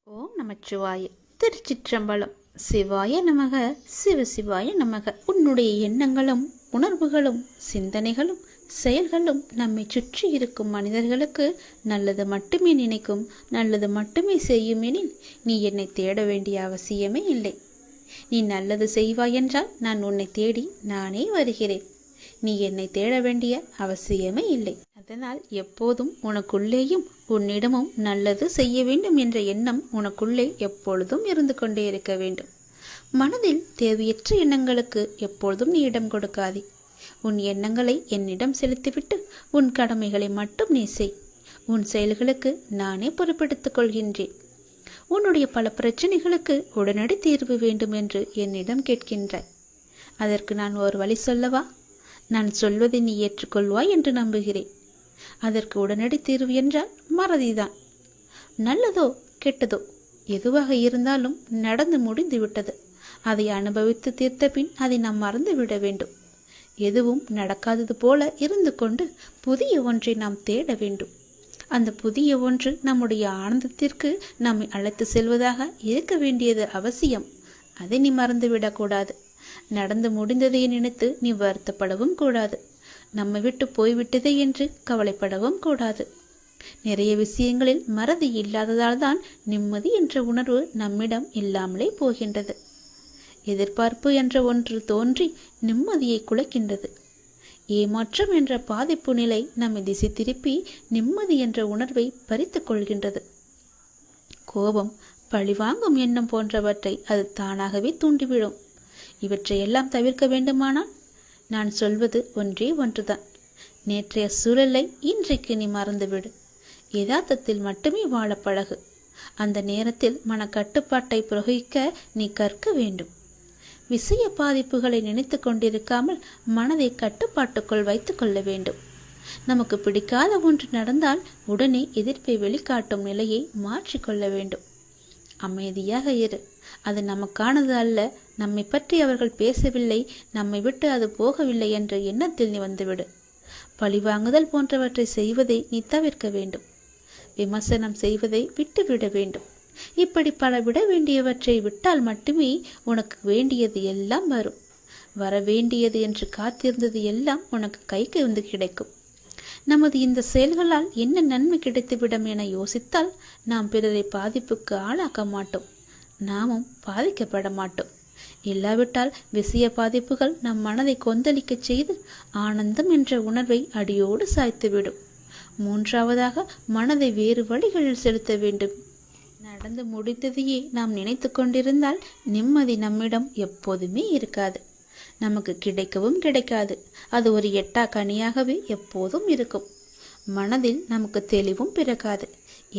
ஓம் நமச்சிவாய. திருச்சிற்றம்பலம். சிவாய நமக. சிவ சிவாய நமக. உன்னுடைய எண்ணங்களும் உணர்வுகளும் சிந்தனைகளும் செயல்களும் நம்மை சுற்றி இருக்கும் மனிதர்களுக்கு நல்லது மட்டுமே நினைக்கும், நல்லது மட்டுமே செய்யும் எனில் நீ என்னை தேட வேண்டிய அவசியமே இல்லை. நீ நல்லது செய்வாய் என்றால் நான் உன்னை தேடி நானே வருகிறேன். நீ என்னை தேட வேண்டிய அவசியமே இல்லை. அதனால் எப்போதும் உனக்குள்ளேயும் உன்னிடமும் நல்லது செய்ய வேண்டும் என்ற எண்ணம் உனக்குள்ளே எப்பொழுதும் இருந்து கொண்டே இருக்க வேண்டும். மனதில் தேவையற்ற எண்ணங்களுக்கு எப்பொழுதும் நீ இடம் கொடுக்காதே. உன் எண்ணங்களை என்னிடம் செலுத்திவிட்டு உன் கடமைகளை மட்டும் நீ செய். உன் செயல்களுக்கு நானே பொறுப்பெடுத்துக் கொள்கின்றேன். உன்னுடைய பல பிரச்சனைகளுக்கு உடனடி தீர்வு வேண்டும் என்று என்னிடம் கேட்கின்றாய். அதற்கு நான் ஒரு வழி சொல்லவா? நான் சொல்வதை நீ ஏற்றுக்கொள்வாய் என்று நம்புகிறேன். அதற்கு உடனடி தீர்வு என்றால் மறதிதான். நல்லதோ கெட்டதோ எதுவாக இருந்தாலும் நடந்து முடிந்து விட்டது. அதை அனுபவித்து தீர்த்த பின் அதை நாம் மறந்து விட வேண்டும். எதுவும் நடக்காதது போல இருந்து கொண்டு புதிய ஒன்றை நாம் தேட வேண்டும். அந்த புதிய ஒன்று நம்முடைய ஆனந்தத்திற்கு நம்மை அழைத்து செல்வதாக இருக்க வேண்டியது அவசியம். அதை நீ மறந்துவிடக்கூடாது. நடந்து முடிந்ததை நினைத்து நீ வருத்தப்படவும் கூடாது. நம்மை விட்டு போய்விட்டதே என்று கவலைப்படவும் கூடாது. நிறைய விஷயங்களில் மறதி இல்லாததால் தான் நிம்மதி என்ற உணர்வு நம்மிடம் இல்லாமலே போகின்றது. எதிர்பார்ப்பு என்ற ஒன்று தோன்றி நிம்மதியை குலைக்கின்றது. ஏமாற்றம் என்ற பாதிப்பு நிலை நம்மை திசை திருப்பி நிம்மதி என்ற உணர்வை பறித்து கொள்கின்றது. கோபம், பழிவாங்கும் எண்ணம் போன்றவற்றை அது தானாகவே தூண்டிவிடும். இவற்றையெல்லாம் தவிர்க்க வேண்டுமானால் நான் சொல்வது ஒன்றே ஒன்றுதான். நேற்றைய சூழலை இன்றைக்கு நீ மறந்துவிடு. யதார்த்தத்தில் மட்டுமே வாழ பழகு. அந்த நேரத்தில் மனக்கட்டுப்பாட்டை பிரயோகிக்க நீ கற்க வேண்டும். விஷய பாதிப்புகளை நினைத்து கொண்டிருக்காமல் மனதை கட்டுப்பாட்டுக்குள் வைத்துக் கொள்ள வேண்டும். நமக்கு பிடிக்காத ஒன்று நடந்தால் உடனே எதிர்ப்பை வெளிக்காட்டும் நிலையை மாற்றிக்கொள்ள வேண்டும். அமைதியாக இரு. அது நமக்கானது அல்ல. நம்மை பற்றி அவர்கள் பேசவில்லை, நம்மை விட்டு அது போகவில்லை என்ற எண்ணத்தில் நீ வந்துவிடு. பழிவாங்குதல் போன்றவற்றை செய்வதை நீ தவிர்க்க வேண்டும். விமர்சனம் செய்வதை விட்டுவிட வேண்டும். இப்படி பல விட வேண்டியவற்றை விட்டால் மட்டுமே உனக்கு வேண்டியது எல்லாம் வரும். வர வேண்டியது என்று காத்திருந்தது எல்லாம் உனக்கு கைக்கு வந்து கிடைக்கும். நமது இந்த செயல்களால் என்ன நன்மை கிடைத்துவிடும் என யோசித்தால் நாம் பிறரை பாதிப்புக்கு ஆளாக்க மாட்டோம். நாமும் பாதிக்கப்பட மாட்டோம். இல்லாவிட்டால் விஷய பாதிப்புகள் நம் மனதை கொந்தளிக்க செய்து ஆனந்தம் என்ற உணர்வை அடியோடு சாய்த்துவிடும். மூன்றாவதாக மனதை வேறு வழிகளில் செலுத்த வேண்டும். நடந்து முடித்ததையே நாம் நினைத்து கொண்டிருந்தால் நிம்மதி நம்மிடம் எப்போதுமே இருக்காது. நமக்கு கிடைக்கவும் கிடைக்காது. அது ஒரு எட்டா கனியாகவே எப்போதும் இருக்கும். மனதில் நமக்கு தெளிவும் பிறக்காது.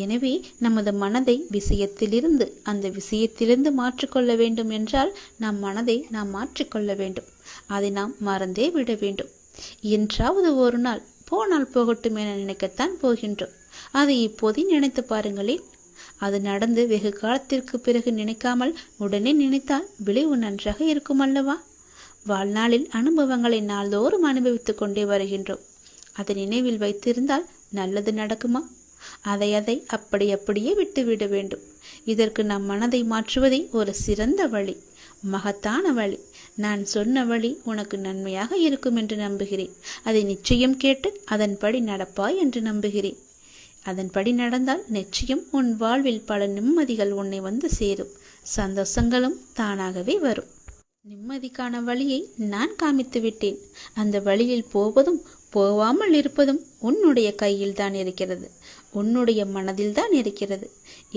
எனவே நமது மனதை விஷயத்திலிருந்து அந்த விஷயத்திலிருந்து மாற்றிக்கொள்ள வேண்டும் என்றால் நம் மனதை நாம் மாற்றிக்கொள்ள வேண்டும். அதை நாம் மறந்தே விட வேண்டும். என்றாவது ஒரு நாள் போனால் போகட்டும் என நினைக்கத்தான் போகின்றோம். அதை இப்போதே நினைத்து பாருங்களேன். அது நடந்து வெகு காலத்திற்கு பிறகு நினைக்காமல் உடனே நினைத்தால் விளைவு நன்றாக இருக்கும் அல்லவா? வாழ்நாளில் அனுபவங்களை நாள்தோறும் அனுபவித்துக் கொண்டே வருகின்றோம். அதை நினைவில் வைத்திருந்தால் நல்லது நடக்குமா? அதை அப்படியே விட்டுவிட வேண்டும். இதற்கு நம் மனதை மாற்றுவதே ஒரு சிறந்த வழி, மகத்தான வழி. நான் சொன்ன வழி உனக்கு நன்மையாக இருக்கும் என்று நம்புகிறேன். அதை நிச்சயம் கேட்டு அதன்படி நடப்பாய் என்று நம்புகிறேன். அதன்படி நடந்தால் நிச்சயம் உன் வாழ்வில் பல நிம்மதிகள் உன்னை வந்து சேரும். சந்தோஷங்களும் தானாகவே வரும். நிம்மதிக்கான வழியை நான் காமித்து விட்டேன். அந்த வழியில் போவதும் போவாமல் இருப்பதும் உன்னுடைய கையில் தான் இருக்கிறது. உன்னுடைய மனதில் தான் இருக்கிறது.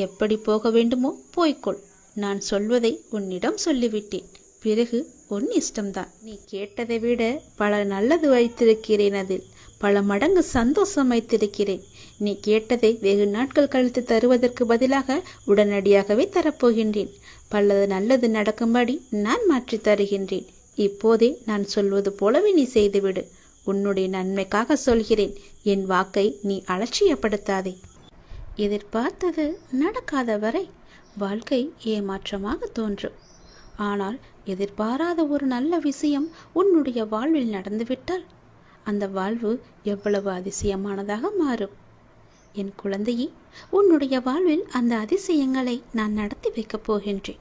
எப்படி போக வேண்டுமோ போய்க்கொள். நான் சொல்வதை உன்னிடம் சொல்லிவிட்டேன். பிறகு உன் இஷ்டம்தான். நீ கேட்டதை விட பல நல்லது வைத்திருக்கிறேன். அதில் பல மடங்கு சந்தோஷம் வைத்திருக்கிறேன். நீ கேட்டதை வெகு நாட்கள் கழித்து தருவதற்கு பதிலாக உடனடியாகவே தரப்போகின்றேன். பலது நல்லது நடக்கும்படி நான் மாற்றி தருகின்றேன். இப்போதே நான் சொல்வது போலவே நீ செய்துவிடு. உன்னுடைய நன்மைக்காக சொல்கிறேன். என் வாக்கை நீ அலட்சியப்படுத்தாதே. எதிர்பார்த்தது நடக்காத வரை வாழ்க்கை ஏமாற்றமாக தோன்றும். ஆனால் எதிர்பாராத ஒரு நல்ல விஷயம் உன்னுடைய வாழ்வில் நடந்துவிட்டால் அந்த வாழ்வு எவ்வளவு அதிசயமானதாக மாறும். என் குழந்தையே, உன்னுடைய வாழ்வில் அந்த அதிசயங்களை நான் நடத்தி வைக்கப் போகின்றேன்.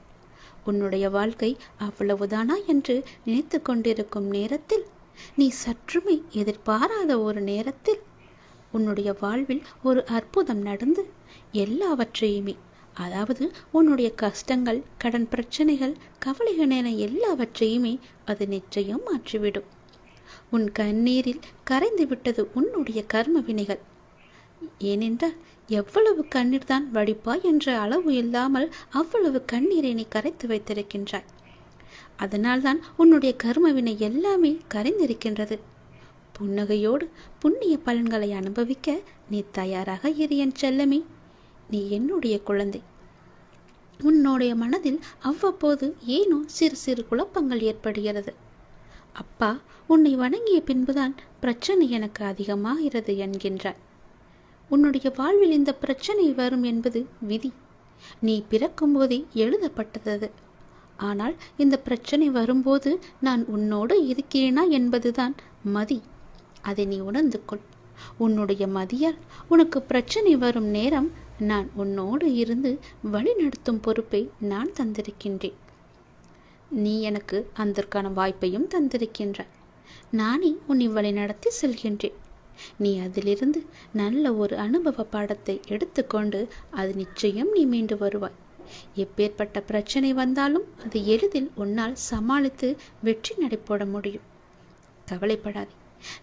உன்னுடைய வாழ்க்கை அவ்வளவுதானா என்று நினைத்து கொண்டிருக்கும் நேரத்தில், நீ சற்றுமே எதிர்பாராத ஒரு நேரத்தில் உன்னுடைய வாழ்வில் ஒரு அற்புதம் நடந்து எல்லாவற்றையுமே, அதாவது உன்னுடைய கஷ்டங்கள், கடன் பிரச்சனைகள், கவலைகள் என எல்லாவற்றையுமே அது நிச்சயம் மாற்றிவிடும். உன் கண்ணீரில் கரைந்து விட்டது உன்னுடைய கர்ம வினைகள். ஏனென்றால் எவ்வளவு கண்ணீர் தான் வடிப்பாய் என்ற அளவு இல்லாமல் அவ்வளவு கண்ணீரை நீ கரைத்து வைத்திருக்கின்றாய். அதனால்தான் உன்னுடைய கர்மவினை எல்லாமே கரைந்திருக்கின்றது. புன்னகையோடு புண்ணிய பலன்களை அனுபவிக்க நீ தயாராக இரு என் செல்லமே. நீ என்னுடைய குழந்தை. உன்னுடைய மனதில் அவ்வப்போது ஏனோ சிறு சிறு குழப்பங்கள் ஏற்படுகிறது. அப்பா, உன்னை வணங்கிய பின்புதான் பிரச்சனை எனக்கு அதிகமாகிறது என்கின்றாய். உன்னுடைய வாழ்வில் இந்த பிரச்சனை வரும் என்பது விதி. நீ பிறக்கும் போதே எழுதப்பட்டது. ஆனால் இந்த பிரச்சனை வரும்போது நான் உன்னோடு இருக்கிறேனா என்பதுதான் மதி. அதை நீ உணர்ந்து கொள். உன்னுடைய மதியால் உனக்கு பிரச்சனை வரும் நேரம் நான் உன்னோடு இருந்து வழி நடத்தும் பொறுப்பை நான் தந்திருக்கின்றேன். நீ எனக்கு அதற்கான வாய்ப்பையும் தந்திருக்கின்றாய். நானே உன்னை வழி நடத்தி செல்கின்றேன். நீ அதிலிருந்து நல்ல ஒரு அனுபவ பாடத்தை எடுத்துக்கொண்டு அது நிச்சயம் நீ மீண்டு வருவாய். எப்பேற்பட்ட பிரச்சனை வந்தாலும் அது எளிதில் உன்னால் சமாளித்து வெற்றி நடைபோட முடியும். கவலைப்படாதே.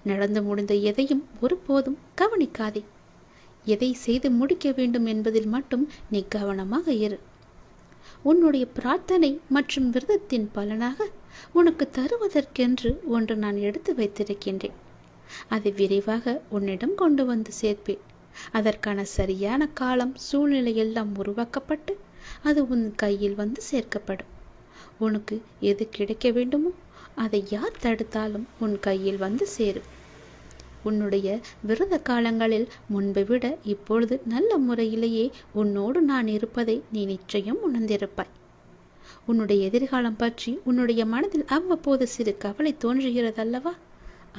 நடந்து முடிந்த எதையும் ஒருபோதும் கவனிக்காதே. எதை செய்து முடிக்க வேண்டும் என்பதில் மட்டும் நீ கவனமாக இரு. உன்னுடைய பிரார்த்தனை மற்றும் விரதத்தின் பலனாக உனக்கு தருவதற்கென்று ஒன்று நான் எடுத்து வைத்திருக்கின்றேன். அதை விரைவாக உன்னிடம் கொண்டு வந்து சேர்ப்பேன். அதற்கான சரியான காலம், சூழ்நிலை எல்லாம் உருவாக்கப்பட்டு அது உன் கையில் வந்து சேர்க்கப்படும். உனக்கு எது கிடைக்க வேண்டுமோ அதை யார் தடுத்தாலும் உன் கையில் வந்து சேரும். உன்னுடைய விரத காலங்களில் முன்பை விட இப்பொழுது நல்ல முறையிலேயே உன்னோடு நான் இருப்பதை நீ நிச்சயம் உணர்ந்திருப்பாய். உன்னுடைய எதிர்காலம் பற்றி உன்னுடைய மனதில் அவ்வப்போது சிறு கவலை தோன்றுகிறதல்லவா?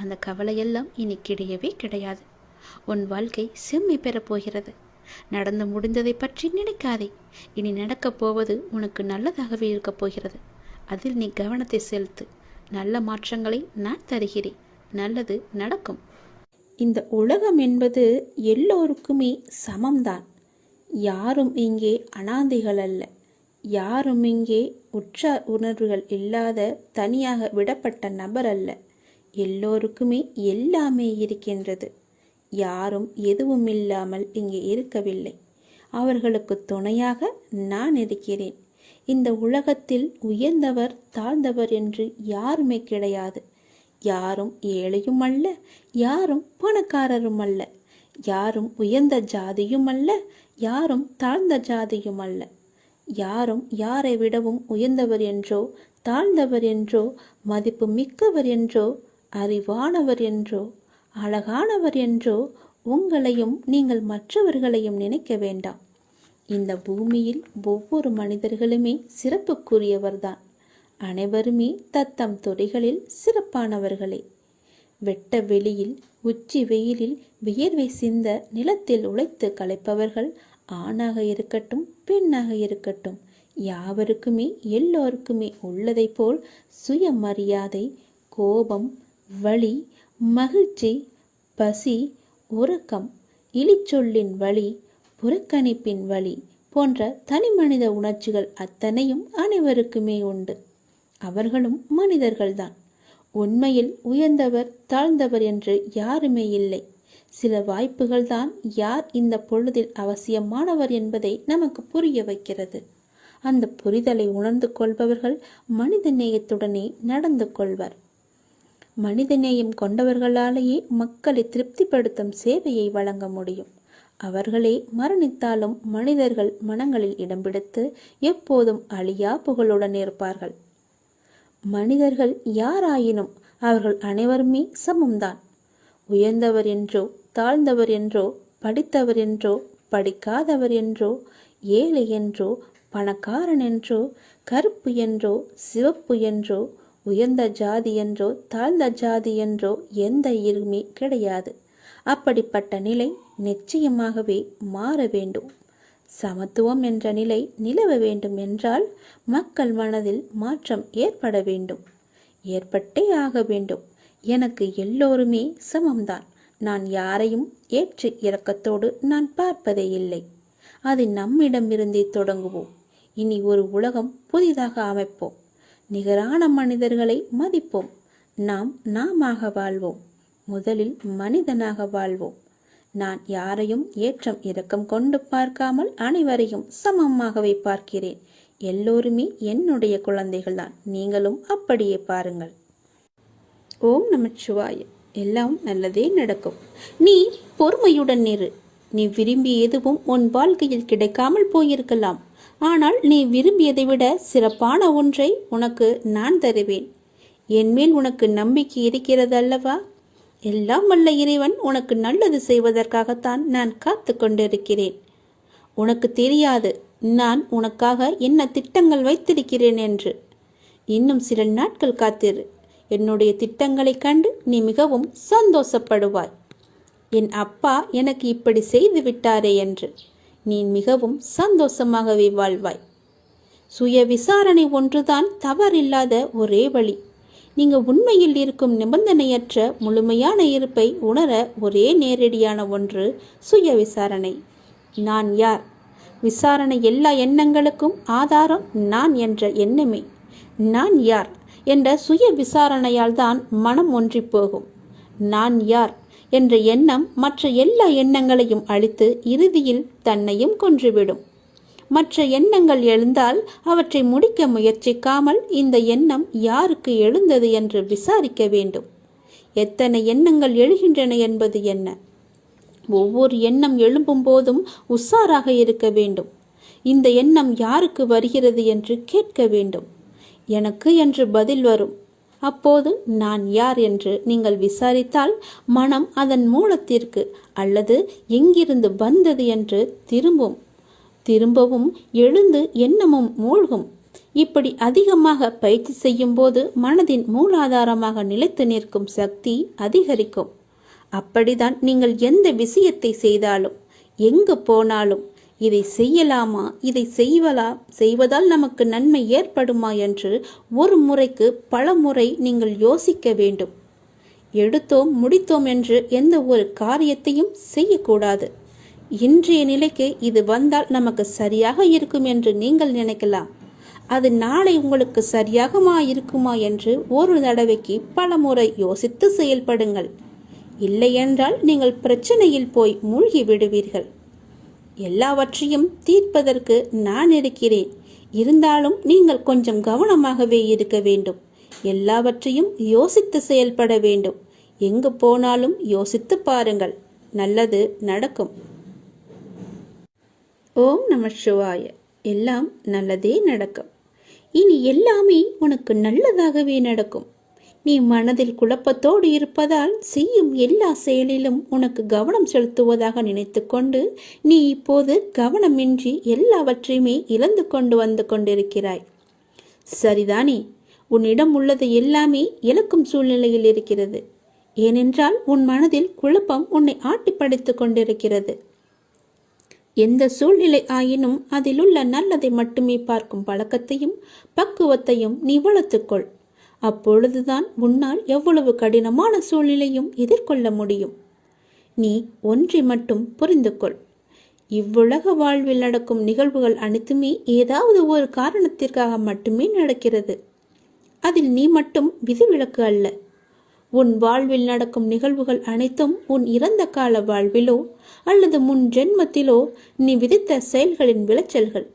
அந்த கவலையெல்லாம் இனி கிடையவே கிடையாது. உன் வாழ்க்கை செம்மை பெறப் போகிறது. நடந்து முடிந்ததை பற்றி நினைக்காதே. இனி நடக்கப் போவது உனக்கு நல்லதாகவே இருக்கப் போகிறது. அதில் நீ கவனத்தை செலுத்து. நல்ல மாற்றங்களை நான் தருகிறேன். நல்லது நடக்கும். இந்த உலகம் என்பது எல்லோருக்குமே சமம்தான். யாரும் இங்கே அனாதைகள் அல்ல. யாரும் இங்கே உற்றார் உணர்வுகள் இல்லாத தனியாக விடப்பட்ட நபர் அல்ல. எல்லோருக்குமே எல்லாமே இருக்கின்றது. யாரும் எதுவும் இல்லாமல் இங்கே இருக்கவில்லை. அவர்களுக்கு துணையாக நான் இருக்கிறேன். இந்த உலகத்தில் உயர்ந்தவர் தாழ்ந்தவர் என்று யாருமே கிடையாது. யாரும் ஏழையும் அல்ல, யாரும் பணக்காரரும் அல்ல. யாரும் உயர்ந்த ஜாதியும் அல்ல, யாரும் தாழ்ந்த ஜாதியும் அல்ல. யாரும் யாரை விடவும் உயர்ந்தவர் என்றோ தாழ்ந்தவர் என்றோ மதிப்பு மிக்கவர் என்றோ அறிவானவர் என்றோ அழகானவர் என்றோ உங்களையும் நீங்கள் மற்றவர்களையும் நினைக்க வேண்டாம். இந்த பூமியில் ஒவ்வொரு மனிதர்களுமே சிறப்புக்குரியவர்தான். அனைவருமே தத்தம் துறைகளில் சிறப்பானவர்களே. வெட்ட வெளியில் உச்சி வெயிலில் வியர்வை சிந்த நிலத்தில் உழைத்து களைப்பவர்கள் ஆணாக இருக்கட்டும் பெண்ணாக இருக்கட்டும், யாவருக்குமே எல்லோருக்குமே உள்ளதை போல் சுயமரியாதை, கோபம், வலி, மகிழ்ச்சி, பசி, உறக்கம், இழிச்சொல்லின் வலி, புறக்கணிப்பின் வலி போன்ற தனிமனித உணர்ச்சிகள் அத்தனையும் அனைவருக்குமே உண்டு. அவர்களும் மனிதர்கள்தான். உண்மையில் உயர்ந்தவர் தாழ்ந்தவர் என்று யாருமே இல்லை. சில வாய்ப்புகள் தான் யார் இந்த பொழுதில் அவசியமானவர் என்பதை நமக்கு புரிய வைக்கிறது. அந்த புரிதலை உணர்ந்து கொள்பவர்கள் மனித நேயத்துடனே நடந்து கொள்வர். மனிதநேயம் கொண்டவர்களாலேயே மக்களை திருப்திப்படுத்தும் சேவையை வழங்க முடியும். அவர்களே மரணித்தாலும் மனிதர்கள் மனங்களில் இடம் பிடித்து எப்போதும் அழியா புகழுடன் இருப்பார்கள். மனிதர்கள் யாராயினும் அவர்கள் அனைவருமே சமம்தான். உயர்ந்தவர் என்றோ தாழ்ந்தவர் என்றோ படித்தவர் என்றோ படிக்காதவர் என்றோ ஏழை என்றோ பணக்காரன் என்றோ கருப்பு என்றோ சிவப்பு என்றோ உயர்ந்த ஜாதி என்றோ தாழ்ந்த ஜாதி என்றோ எந்த இருமே கிடையாது. அப்படிப்பட்ட நிலை நிச்சயமாகவே மாற வேண்டும். சமத்துவம் என்ற நிலை நிலவ வேண்டும் என்றால் மக்கள் மனதில் மாற்றம் ஏற்பட வேண்டும். ஏற்பட்டே ஆக வேண்டும். எனக்கு எல்லோருமே சமம்தான். நான் யாரையும் ஏற்று இரக்கத்தோடு நான் பார்ப்பதே இல்லை. அது நம்மிடமிருந்தே தொடங்குவோம். இனி ஒரு உலகம் புதிதாக அமைப்போம். நிகரான மனிதர்களை மதிப்போம். நாமாக வாழ்வோம். முதலில் மனிதனாக வாழ்வோம். நான் யாரையும் ஏற்றம் இரக்கம் கொண்டு பார்க்காமல் அனைவரையும் சமமாகவே பார்க்கிறேன். எல்லோருமே என்னுடைய குழந்தைகள்தான். நீங்களும் அப்படியே பாருங்கள். ஓம் நமச்சிவாய. எல்லாம் நல்லதே நடக்கும். நீ பொறுமையுடன் இரு. நீ விரும்பிய எதுவும் உன் வாழ்க்கையில் கிடைக்காமல் போயிருக்கலாம். ஆனால் நீ விரும்பியதை விட சிறப்பான ஒன்றை உனக்கு நான் தருவேன். என் மேல் உனக்கு நம்பிக்கை இருக்கிறது அல்லவா? எல்லாம் வல்ல இறைவன் உனக்கு நல்லது செய்வதற்காகத்தான் நான் காத்து கொண்டிருக்கிறேன். உனக்கு தெரியாது நான் உனக்காக என்ன திட்டங்கள் வைத்திருக்கிறேன் என்று. இன்னும் சில நாட்கள் காத்திரு. என்னுடைய திட்டங்களை கண்டு நீ மிகவும் சந்தோஷப்படுவாய். என் அப்பா எனக்கு இப்படி செய்து விட்டாரே என்று நீ மிகவும் சந்தோஷமாகவே வாழ்வாய். சுய விசாரணை ஒன்றுதான் தவறில்லாத ஒரே வழி. நீங்க உண்மையில் இருக்கும் நிபந்தனையற்ற முழுமையான இருப்பை உணர ஒரே நேரடியான ஒன்று சுய விசாரணை. நான் யார்? விசாரணை எல்லா எண்ணங்களுக்கும் ஆதாரம் நான் என்ற எண்ணமே. நான் யார் என்ற சுய விசாரணையால் தான் மனம் ஒன்றி போகும். நான் யார் என்ற எண்ணம் மற்ற எல்லா எண்ணங்களையும் அழித்து இறுதியில் தன்னையும் கொன்றுவிடும். மற்ற எண்ணங்கள் எழுந்தால் அவற்றை முடிக்க முயற்சிக்காமல் இந்த எண்ணம் யாருக்கு எழுந்தது என்று விசாரிக்க வேண்டும். எத்தனை எண்ணங்கள் எழுகின்றன என்பது என்ன? ஒவ்வொரு எண்ணம் எழும்பும் போதும் உஷாராக இருக்க வேண்டும். இந்த எண்ணம் யாருக்கு வருகிறது என்று கேட்க வேண்டும். எனக்கு என்று பதில் வரும். அப்போது நான் யார் என்று நீங்கள் விசாரித்தால் மனம் அதன் மூலத்திற்கு அல்லது எங்கிருந்து வந்தது என்று திரும்பவும் எழுந்து எண்ணமும் மூழ்கும். இப்படி அதிகமாக பயிற்சி செய்யும் போது மனதின் மூலாதாரமாக நிலைத்து நிற்கும் சக்தி அதிகரிக்கும். அப்படிதான் நீங்கள் எந்த விஷயத்தை செய்தாலும் எங்கு போனாலும் இதை செய்யலாமா, இதை செய்வதால் நமக்கு நன்மை ஏற்படுமா என்று ஒரு முறைக்கு பல முறை நீங்கள் யோசிக்க வேண்டும். எடுத்தோம் முடித்தோம் என்று எந்த ஒரு காரியத்தையும் செய்யக்கூடாது. இன்றைய நிலைக்கு இது வந்தால் நமக்கு சரியாக இருக்கும் என்று நீங்கள் நினைக்கலாம். அது நாளை உங்களுக்கு சரியாகமா இருக்குமா என்று ஒரு தடவைக்கு பல முறை யோசித்து செயல்படுங்கள். இல்லையென்றால் நீங்கள் பிரச்சனையில் போய் மூழ்கி விடுவீர்கள். எல்லாவற்றையும் தீர்ப்பதற்கு நான் இருக்கிறேன். இருந்தாலும் நீங்கள் கொஞ்சம் கவனமாகவே இருக்க வேண்டும். எல்லாவற்றையும் யோசித்து செயல்பட வேண்டும். எங்கு போனாலும் யோசித்து பாருங்கள். நல்லது நடக்கும். ஓம் நமச்சிவாய. எல்லாம் நல்லதே நடக்கும். இனி எல்லாமே உனக்கு நல்லதாகவே நடக்கும். நீ மனதில் குழப்பத்தோடு இருப்பதால் செய்யும் எல்லா செயலிலும் உனக்கு கவனம் செலுத்துவதாக நினைத்து கொண்டு நீ இப்போது கவனமின்றி எல்லாவற்றையுமே இழந்து கொண்டு வந்து கொண்டிருக்கிறாய். சரிதானே? உன்னிடம் உள்ளது எல்லாமே இழக்கும் சூழ்நிலையில் இருக்கிறது. ஏனென்றால் உன் மனதில் குழப்பம் உன்னை ஆட்டிப்படைத்து கொண்டிருக்கிறது. எந்த சூழ்நிலை ஆயினும் அதிலுள்ள நல்லதை மட்டுமே பார்க்கும் பழக்கத்தையும் பக்குவத்தையும் நீ வளர்த்துக்கொள். அப்பொழுதுதான் உன்னால் எவ்வளவு கடினமான சூழ்நிலையும் எதிர்கொள்ள முடியும். நீ ஒன்றை மட்டும் புரிந்து கொள். இவ்வுலக வாழ்வில் நடக்கும் நிகழ்வுகள் அனைத்துமே ஏதாவது ஒரு காரணத்திற்காக மட்டுமே நடக்கிறது. அதில் நீ மட்டும் விதிவிலக்கு அல்ல. உன் வாழ்வில் நடக்கும் நிகழ்வுகள் அனைத்தும் உன் இறந்த கால வாழ்விலோ அல்லது முன் ஜென்மத்திலோ நீ விதித்த செயல்களின் விளைச்சல்கள்.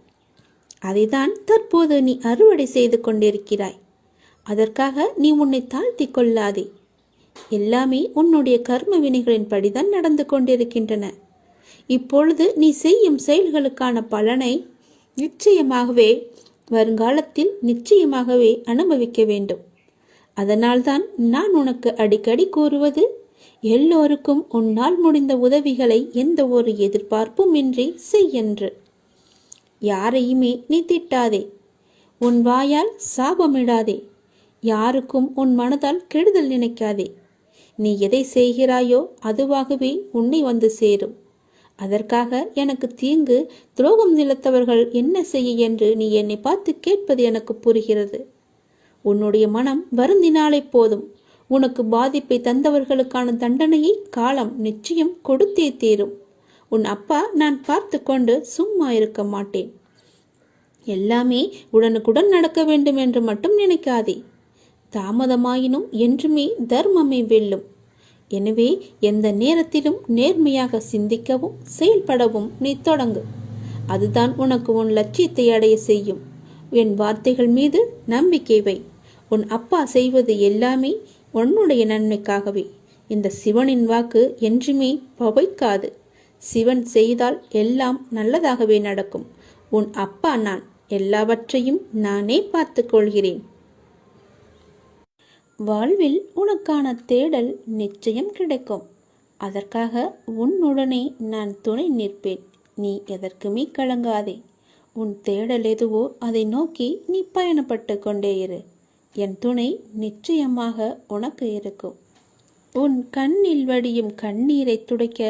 அதைதான் தற்போது நீ அறுவடை செய்து கொண்டிருக்கிறாய். அதற்காக நீ உன்னை தாழ்த்தி கொள்ளாதே. எல்லாமே உன்னுடைய கர்ம வினைகளின் படிதான் நடந்து கொண்டிருக்கின்றன. இப்பொழுது நீ செய்யும் செயல்களுக்கான பலனை வருங்காலத்தில் நிச்சயமாகவே அனுபவிக்க வேண்டும். அதனால்தான் நான் உனக்கு அடிக்கடி கூறுவது, எல்லோருக்கும் உன்னால் முடிந்த உதவிகளை எந்த ஒரு எதிர்பார்ப்பும் இன்றி செய் என்று. யாரையுமே நீ திட்டாதே. உன் வாயால் சாபமிடாதே. யாருக்கும் உன் மனதால் கெடுதல் நினைக்காதே. நீ எதை செய்கிறாயோ அதுவாகவே உன்னை வந்து சேரும். அதற்காக எனக்கு தீங்கு துரோகம் நிலத்தவர்கள் என்ன செய்ய என்று நீ என்னை பார்த்து கேட்பது எனக்கு புரிகிறது. உன்னுடைய மனம் வருந்தினாலே போதும். உனக்கு பாதிப்பை தந்தவர்களுக்கான தண்டனையை காலம் நிச்சயம் கொடுத்தே தீரும். உன் அப்பா நான் பார்த்து கொண்டு சும்மா இருக்க மாட்டேன். எல்லாமே உடனுக்குடன் நடக்க வேண்டும் என்று மட்டும் நினைக்காதே. தாமதமாயினும் என்றுமே தர்மமே வெல்லும். எனவே எந்த நேரத்திலும் நேர்மையாக சிந்திக்கவும் செயல்படவும் நீ தொடங்கு. அதுதான் உனக்கு உன் லட்சியத்தை அடைய செய்யும். என் வார்த்தைகள் மீது நம்பிக்கை வை. உன் அப்பா செய்வது எல்லாமே உன்னுடைய நன்மைக்காகவே. இந்த சிவனின் வாக்கு என்றுமே பவைக்காது. சிவன் செய்தால் எல்லாம் நல்லதாகவே நடக்கும். உன் அப்பா நான். எல்லாவற்றையும் நானே பார்த்து கொள்கிறேன். வாழ்வில் உனக்கான தேடல் நிச்சயம் கிடைக்கும். அதற்காக உன்னுடனே நான் துணை நிற்பேன். நீ எதற்குமே கலங்காதே. உன் தேடல் எதுவோ அதை நோக்கி நீ பயணப்பட்டு கொண்டே இரு. என் துணை நிச்சயமாக உனக்கு இருக்கும். உன் கண்ணில் வடியும் கண்ணீரை துடைக்க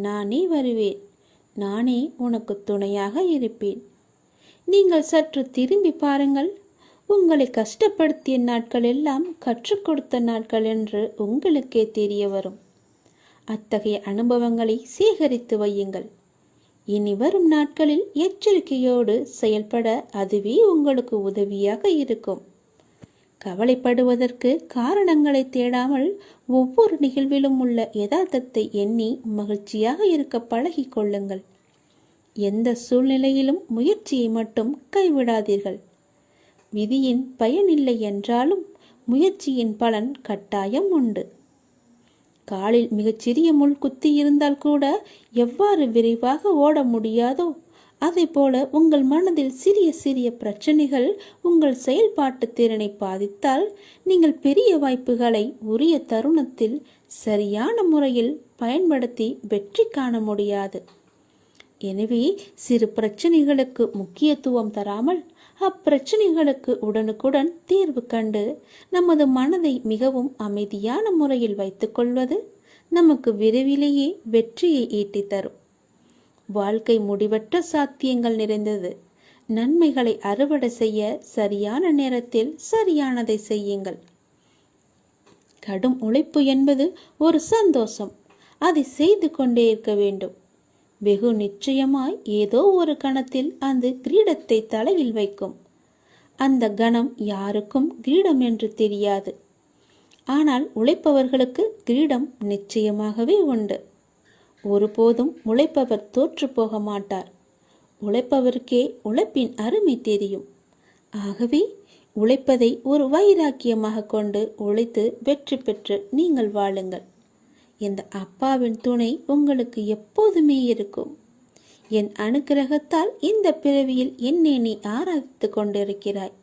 நானே வருவேன். நானே உனக்கு துணையாக இருப்பேன். நீங்கள் சற்று திரும்பி பாருங்கள். உங்களை கஷ்டப்படுத்திய நாட்கள் எல்லாம் கற்றுக் கொடுத்த நாட்கள் என்று உங்களுக்கே தெரிய வரும். அத்தகைய அனுபவங்களை சேகரித்து வையுங்கள். இனி வரும் நாட்களில் எச்சரிக்கையோடு செயல்பட அதுவே உங்களுக்கு உதவியாக இருக்கும். கவலைப்படுவதற்கு காரணங்களை தேடாமல் ஒவ்வொரு நிகழ்விலும் உள்ள யதார்த்தத்தை எண்ணி மகிழ்ச்சியாக இருக்க பழகி கொள்ளுங்கள். எந்த சூழ்நிலையிலும் முயற்சியை மட்டும் கைவிடாதீர்கள். விதியின் பயனில்லை என்றாலும் முயற்சியின் பலன் கட்டாயம் உண்டு. காலில் மிகச்சிறிய முள் குத்தி இருந்தால் கூட எவ்வாறு விரைவாக ஓட முடியாதோ அதை போல உங்கள் மனதில் சிறிய சிறிய பிரச்சனைகள் உங்கள் செயல்பாட்டு திறனை பாதித்தால் நீங்கள் பெரிய வாய்ப்புகளை உரிய தருணத்தில் சரியான முறையில் பயன்படுத்தி வெற்றி காண முடியாது. எனவே சிறு பிரச்சனைகளுக்கு முக்கியத்துவம் தராமல் அப்பிரச்சனைகளுக்கு உடனுக்குடன் தீர்வு கண்டு நமது மனதை மிகவும் அமைதியான முறையில் வைத்துக்கொள்வது நமக்கு விரைவிலேயே வெற்றியை ஈட்டி தரும். வாழ்க்கை முடிவற்ற சாத்தியங்கள் நிறைந்தது. நன்மைகளை அறுவடை செய்ய சரியான நேரத்தில் சரியானதை செய்யுங்கள். கடும் உழைப்பு என்பது ஒரு சந்தோஷம். அதை செய்து கொண்டே இருக்க வேண்டும். வெகு நிச்சயமாய் ஏதோ ஒரு கணத்தில் அந்த கிரீடத்தை தலையில் வைக்கும். அந்த கணம் யாருக்கும் கிரீடம் என்று தெரியாது. ஆனால் உழைப்பவர்களுக்கு கிரீடம் நிச்சயமாகவே உண்டு. ஒருபோதும் உழைப்பவர் தோற்று போக மாட்டார். உழைப்பவருக்கே உழைப்பின் அருமை தெரியும். ஆகவே உழைப்பதை ஒரு வைராக்கியமாக கொண்டு உழைத்து வெற்றி பெற்று நீங்கள் வாழுங்கள். இந்த அப்பாவின் துணை உங்களுக்கு எப்போதுமே இருக்கும். என் அனுக்கிரகத்தால் இந்த பிறவியில் என்னை நீ ஆராதித்து கொண்டிருக்கிறாய்.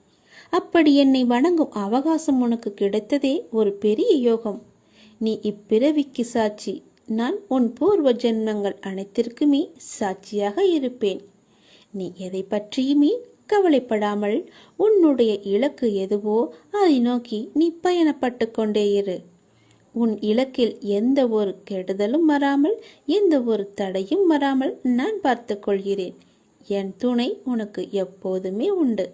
அப்படி என்னை வணங்கும் அவகாசம் உனக்கு கிடைத்ததே ஒரு பெரிய யோகம். நீ இப்பிறவிக்கு சாட்சி. நான் உன் பூர்வ ஜென்மங்கள் அனைத்திற்குமே சாட்சியாக இருப்பேன். நீ எதை பற்றியுமே கவலைப்படாமல் உன்னுடைய இலக்கு எதுவோ அதை நோக்கி நீ பயணப்பட்டு கொண்டே இரு. உன் இலக்கில் எந்த ஒரு கெடுதலும் வராமல் எந்த ஒரு தடையும் வராமல் நான் பார்த்து கொள்கிறேன். என் துணை உனக்கு எப்போதுமே உண்டு.